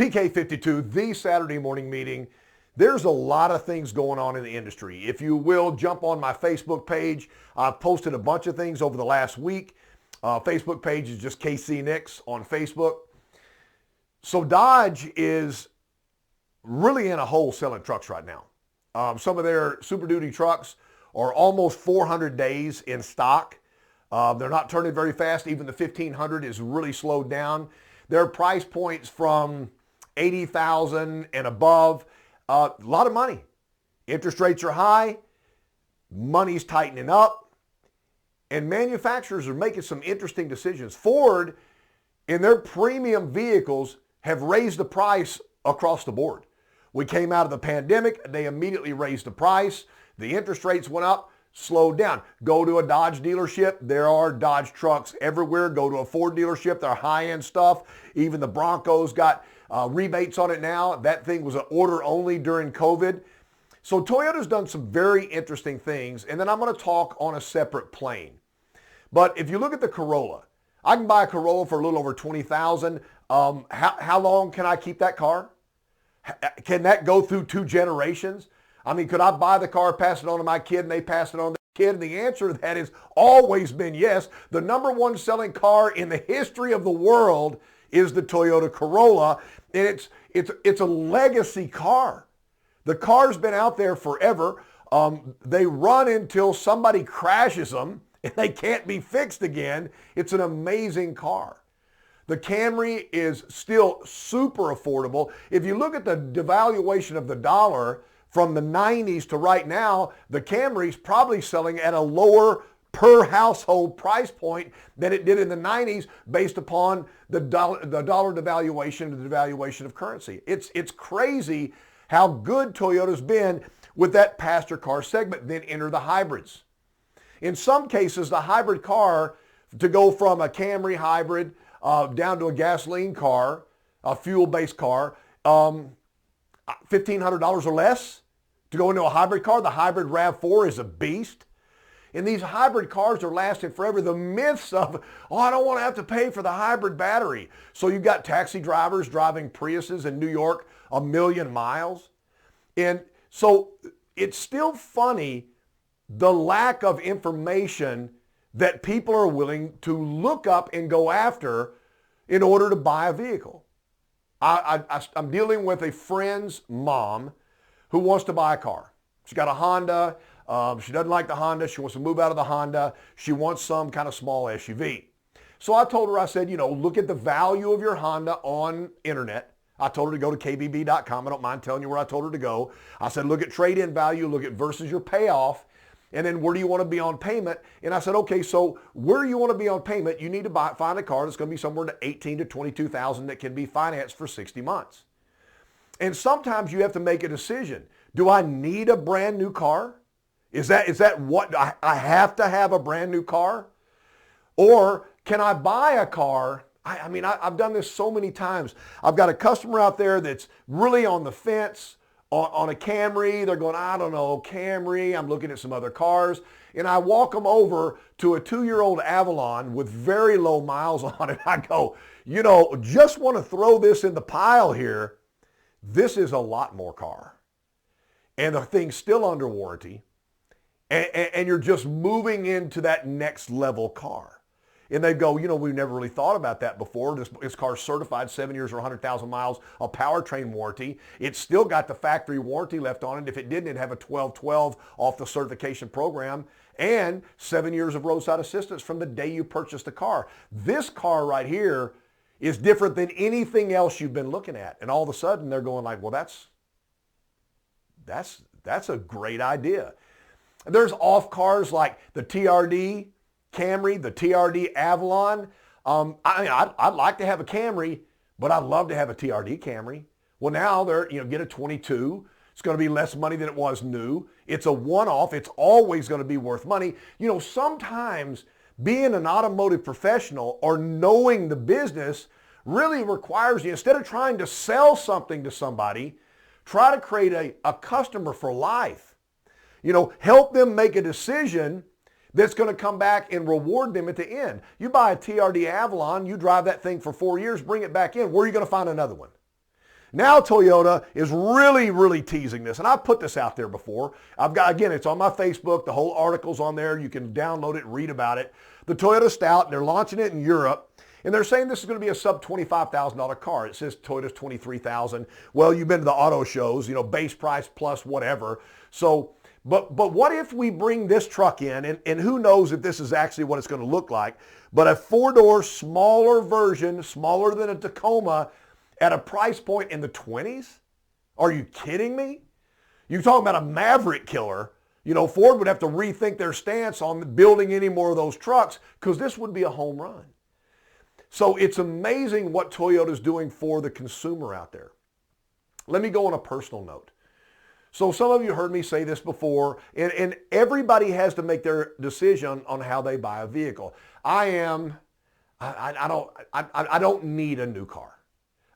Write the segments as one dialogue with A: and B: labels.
A: PK52, the Saturday morning meeting. There's a lot of things going on in the industry. If you will, jump on my Facebook page. I've posted a bunch of things over the last week. Facebook page is just KC Nix on Facebook. So Dodge is really in a hole selling trucks right now. Some of their Super Duty trucks are almost 400 days in stock. They're not turning very fast. Even the 1500 is really slowed down. Their price points from 80,000 and above. A lot of money. Interest rates are high. Money's tightening up. And manufacturers are making some interesting decisions. Ford, in their premium vehicles, have raised the price across the board. We came out of the pandemic. They immediately raised the price. The interest rates went up, slowed down. Go to a Dodge dealership. There are Dodge trucks everywhere. Go to a Ford dealership. They're high-end stuff. Even the Broncos got rebates on it now. That thing was an order only during COVID. So Toyota's done some very interesting things, and then I'm going to talk on a separate plane. But if you look at the Corolla, I can buy a Corolla for a little over $20,000. How long can I keep that car? Can that go through 2 generations? I mean, could I buy the car, pass it on to my kid, and they pass it on to the kid? And the answer to that has always been yes. The number one selling car in the history of the world is the Toyota Corolla, and it's a legacy car. The car's been out there forever. They run until somebody crashes them and they can't be fixed again. It's an amazing car. The Camry is still super affordable. If you look at the devaluation of the dollar from the 90s to right now, the Camry's probably selling at a lower per household price point than it did in the 90s based upon the dollar devaluation, the devaluation of currency. It's crazy how good Toyota's been with that passenger car segment. Then enter the hybrids. In some cases, the hybrid car, to go from a Camry hybrid down to a gasoline car, a fuel-based car, $1,500 or less to go into a hybrid car. The hybrid RAV4 is a beast. And these hybrid cars are lasting forever. The myths of, I don't want to have to pay for the hybrid battery. So you've got taxi drivers driving Priuses in New York 1 million miles. And so it's still funny, the lack of information that people are willing to look up and go after in order to buy a vehicle. I'm dealing with a friend's mom who wants to buy a car. She's got a Honda. She doesn't like the Honda. She wants to move out of the Honda. She wants some kind of small SUV. So I told her, I said, look at the value of your Honda on internet. I told her to go to kbb.com. I don't mind telling you where I told her to go. I said, look at trade-in value, look at versus your payoff, and then where do you want to be on payment? And I said, okay, so where you want to be on payment, you need to find a car that's going to be somewhere to $18,000 to $22,000 that can be financed for 60 months. And sometimes you have to make a decision. Do I need a brand new car? Is that what I have to have a brand new car? Or can I buy a car? I've done this so many times. I've got a customer out there that's really on the fence on a Camry. They're going, I don't know, Camry. I'm looking at some other cars. And I walk them over to a 2-year-old Avalon with very low miles on it. I go, just want to throw this in the pile here. This is a lot more car. And the thing's still under warranty. And you're just moving into that next level car. And they go, we've never really thought about that before. This car's certified 7 years or 100,000 miles, a powertrain warranty. It's still got the factory warranty left on it. If it didn't, it'd have a 1212 off the certification program and 7 years of roadside assistance from the day you purchased the car. This car right here is different than anything else you've been looking at. And all of a sudden they're going like, well, that's a great idea. There's off cars like the TRD Camry, the TRD Avalon. I'd like to have a Camry, but I'd love to have a TRD Camry. Well, now get a 22. It's going to be less money than it was new. It's a one-off. It's always going to be worth money. Sometimes being an automotive professional or knowing the business really requires you, instead of trying to sell something to somebody, try to create a customer for life. Help them make a decision that's going to come back and reward them at the end. You buy a TRD Avalon, you drive that thing for 4 years, bring it back in. Where are you going to find another one? Now Toyota is really teasing this, and I've put this out there before. I've got, again, it's on my Facebook. The whole article's on there. You can download it and read about it. The Toyota Stout, they're launching it in Europe, and they're saying this is going to be a sub $25,000 car. It says Toyota's $23,000. Well, you've been to the auto shows, base price plus whatever. So, but what if we bring this truck in, and who knows if this is actually what it's going to look like, but a four-door, smaller version, smaller than a Tacoma, at a price point in the 20s? Are you kidding me? You're talking about a maverick killer. Ford would have to rethink their stance on building any more of those trucks because this would be a home run. So it's amazing what Toyota's doing for the consumer out there. Let me go on a personal note. So some of you heard me say this before, and everybody has to make their decision on how they buy a vehicle. I don't need a new car.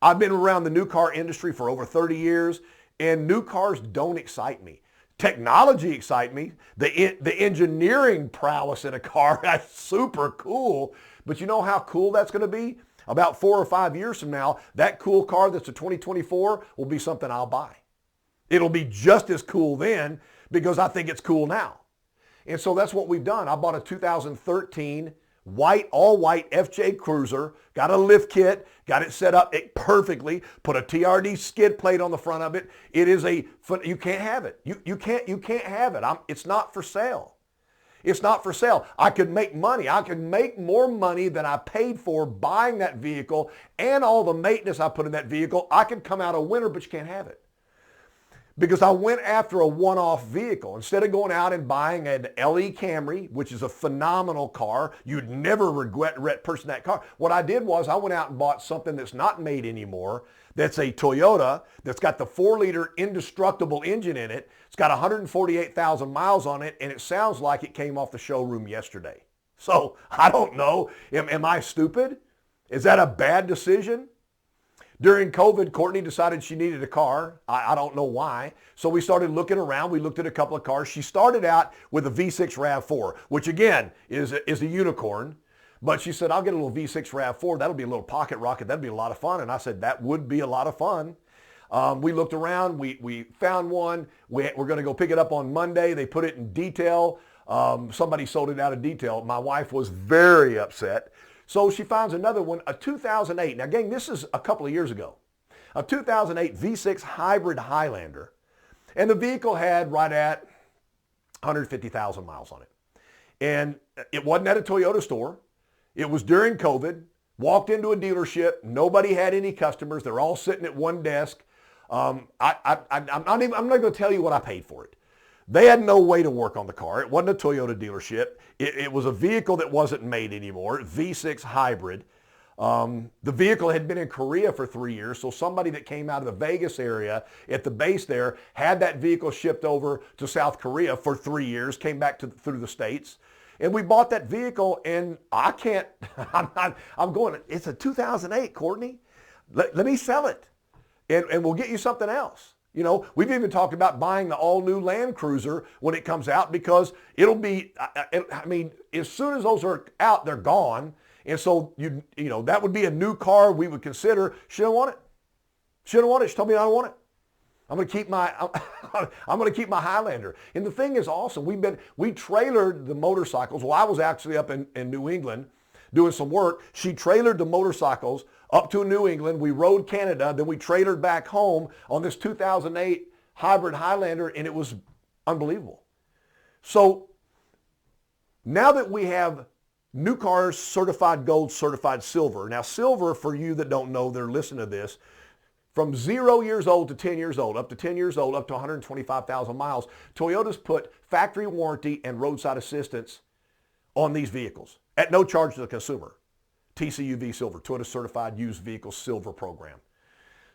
A: I've been around the new car industry for over 30 years, and new cars don't excite me. Technology excites me. The engineering prowess in a car, that's super cool. But you know how cool that's going to be? About 4 or 5 years from now, that cool car that's a 2024 will be something I'll buy. It'll be just as cool then because I think it's cool now. And so that's what we've done. I bought a 2013 all white FJ Cruiser, got a lift kit, got it set up perfectly, put a TRD skid plate on the front of it. It is you can't have it. You can't have it. It's not for sale. It's not for sale. I could make money. I could make more money than I paid for buying that vehicle and all the maintenance I put in that vehicle. I could come out a winner, but you can't have it. Because I went after a one-off vehicle. Instead of going out and buying an LE Camry, which is a phenomenal car, you'd never regret purchasing that car. What I did was I went out and bought something that's not made anymore, that's a Toyota, that's got the 4-liter indestructible engine in it. It's got 148,000 miles on it, and it sounds like it came off the showroom yesterday. So I don't know. Am I stupid? Is that a bad decision? During COVID, Courtney decided she needed a car. I don't know why. So we started looking around. We looked at a couple of cars. She started out with a V6 RAV4, which again is a unicorn. But she said, I'll get a little V6 RAV4. That'll be a little pocket rocket. That'd be a lot of fun. And I said, that would be a lot of fun. We looked around. We found one. We're going to go pick it up on Monday. They put it in detail. Somebody sold it out of detail. My wife was very upset. So she finds another one, a 2008. Now, gang, this is a couple of years ago. A 2008 V6 hybrid Highlander. And the vehicle had right at 150,000 miles on it. And it wasn't at a Toyota store. It was during COVID. Walked into a dealership. Nobody had any customers. They're all sitting at one desk. I'm not going to tell you what I paid for it. They had no way to work on the car. It wasn't a Toyota dealership. It was a vehicle that wasn't made anymore, V6 hybrid. The vehicle had been in Korea for 3 years, so somebody that came out of the Vegas area at the base there had that vehicle shipped over to South Korea for 3 years, came back through the States. And we bought that vehicle, and I'm going, it's a 2008, Courtney. Let me sell it, and we'll get you something else. We've even talked about buying the all-new Land Cruiser when it comes out because it'll be, as soon as those are out, they're gone. And so, that would be a new car we would consider. She don't want it. She don't want it. She told me I don't want it. I'm going to keep my Highlander. And the thing is awesome. We trailered the motorcycles. Well, I was actually up in New England doing some work. She trailered the motorcycles up to New England. We rode Canada. Then we trailered back home on this 2008 hybrid Highlander, and it was unbelievable. So now that we have new cars, certified gold, certified silver. Now silver, for you that don't know, they're listening to this, from 0 years old to 10 years old, up to 10 years old, up to 125,000 miles, Toyota's put factory warranty and roadside assistance on these vehicles at no charge to the consumer. TCUV Silver, Toyota Certified Used Vehicle Silver Program.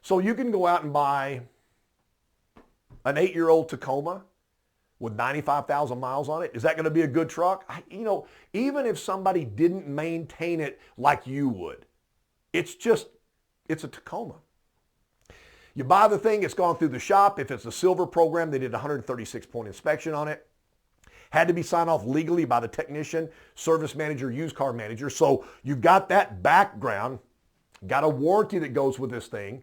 A: So you can go out and buy an 8-year-old Tacoma with 95,000 miles on it. Is that going to be a good truck? Even if somebody didn't maintain it like you would, it's a Tacoma. You buy the thing, it's gone through the shop. If it's a silver program, they did a 136-point inspection on it. Had to be signed off legally by the technician, service manager, used car manager. So you've got that background, got a warranty that goes with this thing.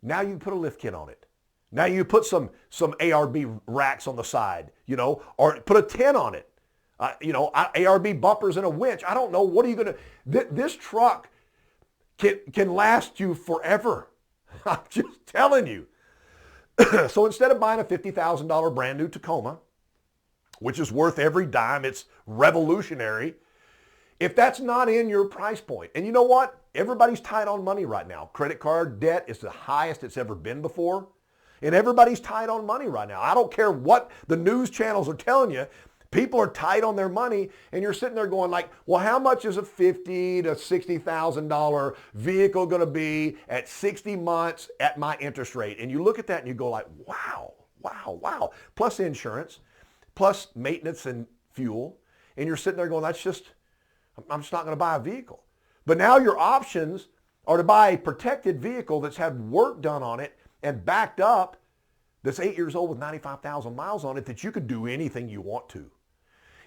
A: Now you put a lift kit on it. Now you put some ARB racks on the side, or put a tent on it. ARB bumpers and a winch. I don't know. What are you going to... This truck can last you forever. I'm just telling you. So instead of buying a $50,000 brand new Tacoma, which is worth every dime, it's revolutionary, if that's not in your price point, and you know what? Everybody's tight on money right now. Credit card debt is the highest it's ever been before. And everybody's tight on money right now. I don't care what the news channels are telling you. People are tight on their money, and you're sitting there going like, well, how much is a $50,000 to $60,000 vehicle going to be at 60 months at my interest rate? And you look at that and you go like, wow, wow, wow. Plus insurance, plus maintenance and fuel. And you're sitting there going, I'm just not going to buy a vehicle. But now your options are to buy a protected vehicle that's had work done on it and backed up, that's 8 years old with 95,000 miles on it, that you could do anything you want to.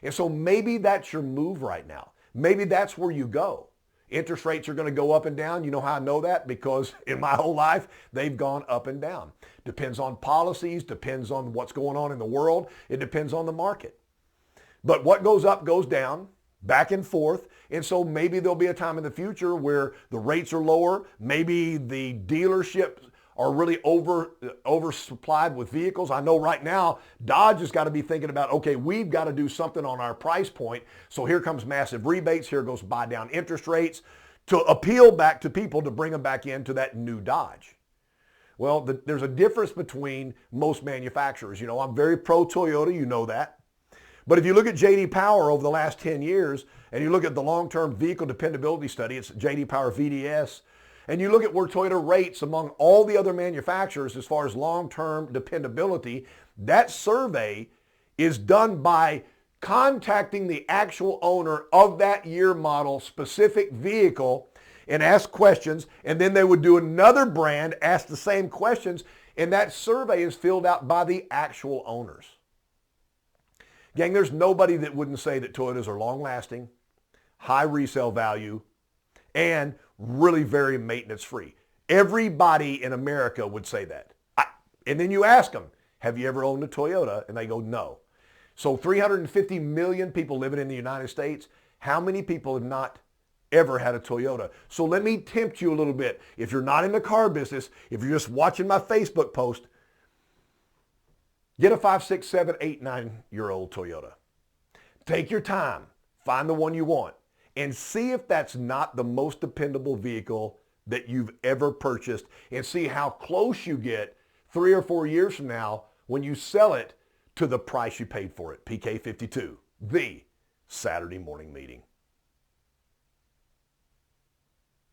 A: And so maybe that's your move right now. Maybe that's where you go. Interest rates are going to go up and down. You know how I know that? Because in my whole life, they've gone up and down. Depends on policies, depends on what's going on in the world. It depends on the market. But what goes up goes down, back and forth. And so maybe there'll be a time in the future where the rates are lower. Maybe the dealerships are really oversupplied with vehicles. I know right now, Dodge has got to be thinking about, okay, we've got to do something on our price point. So here comes massive rebates. Here goes buy down interest rates to appeal back to people to bring them back into that new Dodge. Well, there's a difference between most manufacturers. I'm very pro Toyota, you know that. But if you look at J.D. Power over the last 10 years, and you look at the long-term vehicle dependability study, it's J.D. Power VDS, and you look at where Toyota rates among all the other manufacturers as far as long-term dependability, that survey is done by contacting the actual owner of that year model specific vehicle and ask questions, and then they would do another brand, ask the same questions, and that survey is filled out by the actual owners. Gang, there's nobody that wouldn't say that Toyotas are long-lasting, high resale value, and really very maintenance-free. Everybody in America would say that. And then you ask them, have you ever owned a Toyota? And they go, no. So 350 million people living in the United States, how many people have not ever had a Toyota? So let me tempt you a little bit. If you're not in the car business, if you're just watching my Facebook post, get a 5, 6, 7, 8, 9-year-old Toyota. Take your time. Find the one you want. And see if that's not the most dependable vehicle that you've ever purchased, and see how close you get 3 or 4 years from now when you sell it to the price you paid for it. PK52, the Saturday morning meeting.